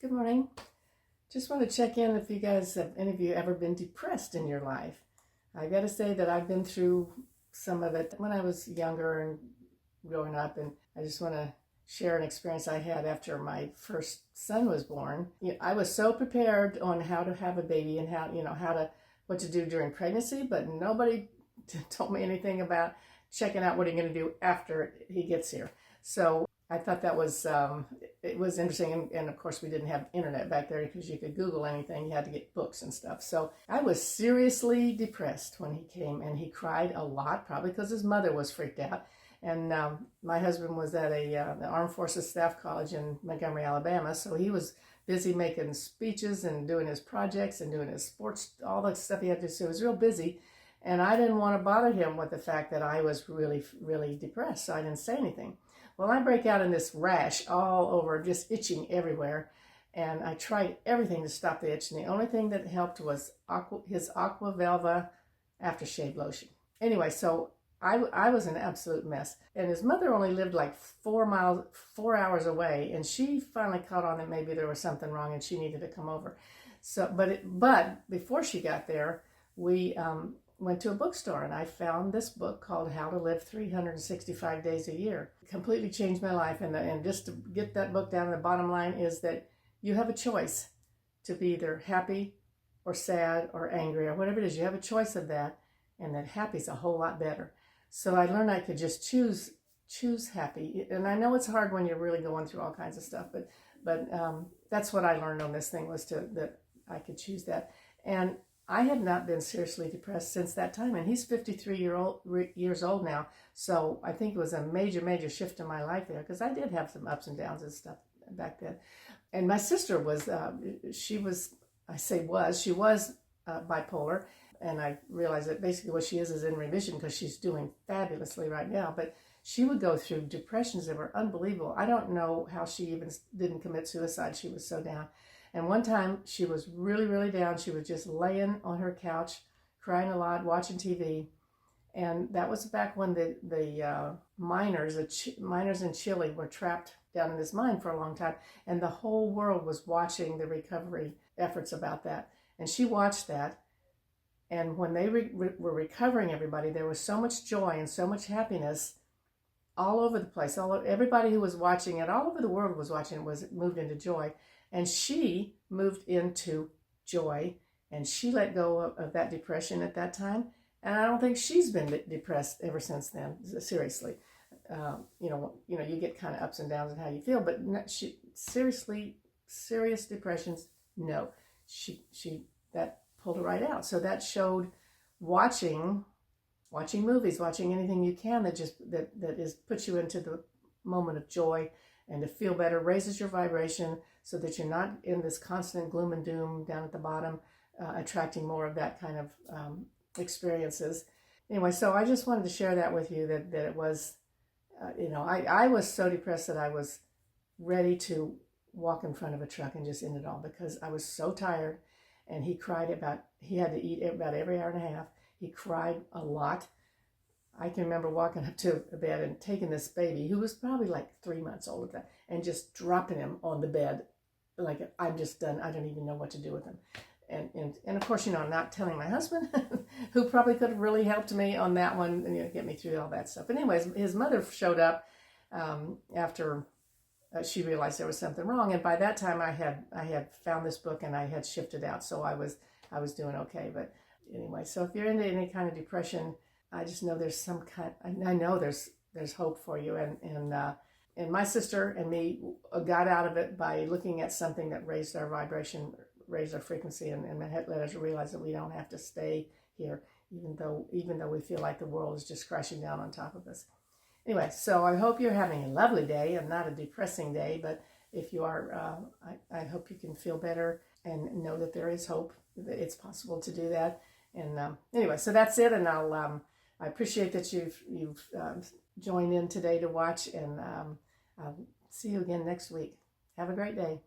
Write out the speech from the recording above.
Good morning. Just want to check in if you guys have any of you ever been depressed in your life. I got to say that I've been through some of it when I was younger and growing up, and I just want to share an experience I had after my first son was born. I was so prepared on how to have a baby and what to do during pregnancy, but nobody told me anything about checking out what you're going to do after he gets here. So I thought that was it was interesting, and of course we didn't have internet back there because you could Google anything. You had to get books and stuff. So I was seriously depressed when he came, and he cried a lot, probably because his mother was freaked out. And my husband was at the Armed Forces Staff College in Montgomery, Alabama, so he was busy making speeches and doing his projects and doing his sports, all the stuff he had to do. So he was real busy, and I didn't want to bother him with the fact that I was really, really depressed, so I didn't say anything. Well, I break out in this rash all over, just itching everywhere, and I tried everything to stop the itch, and the only thing that helped was his Aqua Velva aftershave lotion. Anyway, so I was an absolute mess, and his mother only lived like 4 hours away, and she finally caught on that maybe there was something wrong and she needed to come over. So, but before she got there, we went to a bookstore, and I found this book called How to Live 365 Days a Year. It completely changed my life, and just to get that book down, the bottom line is that you have a choice to be either happy or sad or angry or whatever it is. You have a choice of that, and that happy's a whole lot better. So I learned I could just choose happy, and I know it's hard when you're really going through all kinds of stuff, but that's what I learned on this thing, was that I could choose that. And I have not been seriously depressed since that time, and he's 53 years old now, so I think it was a major shift in my life there, because I did have some ups and downs and stuff back then. And my sister was, she was bipolar, and I realized that basically what she is in remission, because she's doing fabulously right now, but she would go through depressions that were unbelievable. I don't know how she even didn't commit suicide. She was so down. And one time she was really, really down. She was just laying on her couch, crying a lot, watching TV. And that was back when the miners in Chile were trapped down in this mine for a long time. And the whole world was watching the recovery efforts about that. And she watched that. And when they were recovering everybody, there was so much joy and so much happiness all over the place. Everybody who was watching it, all over the world was watching it, was moved into joy. And she moved into joy, and she let go of that depression at that time. And I don't think she's been depressed ever since then, seriously. You get kind of ups and downs in how you feel, but serious depressions, no. That pulled her right out. So that showed watching movies, watching anything you can that puts you into the moment of joy and to feel better, raises your vibration so that you're not in this constant gloom and doom down at the bottom, attracting more of that kind of experiences. Anyway, so I just wanted to share that with you, that it was, I was so depressed that I was ready to walk in front of a truck and just end it all, because I was so tired. And he had to eat about every hour and a half. He cried a lot. I can remember walking up to the bed and taking this baby, who was probably like 3 months old at that, and just dropping him on the bed. Like, I'm just done. I don't even know what to do with him. And of course, I'm not telling my husband, who probably could have really helped me on that one, and get me through all that stuff. But anyways, his mother showed up after she realized there was something wrong, and by that time I had found this book, and I had shifted out, so I was doing okay. But anyway, so if you're into any kind of depression, I just know there's I know there's hope for you, and my sister and me got out of it by looking at something that raised our vibration, raised our frequency, and let us realize that we don't have to stay here, even though we feel like the world is just crashing down on top of us. Anyway, so I hope you're having a lovely day and not a depressing day, but if you are, I hope you can feel better and know that there is hope, that it's possible to do that. And anyway, so that's it, and I appreciate that you've joined in today to watch, and I'll see you again next week. Have a great day.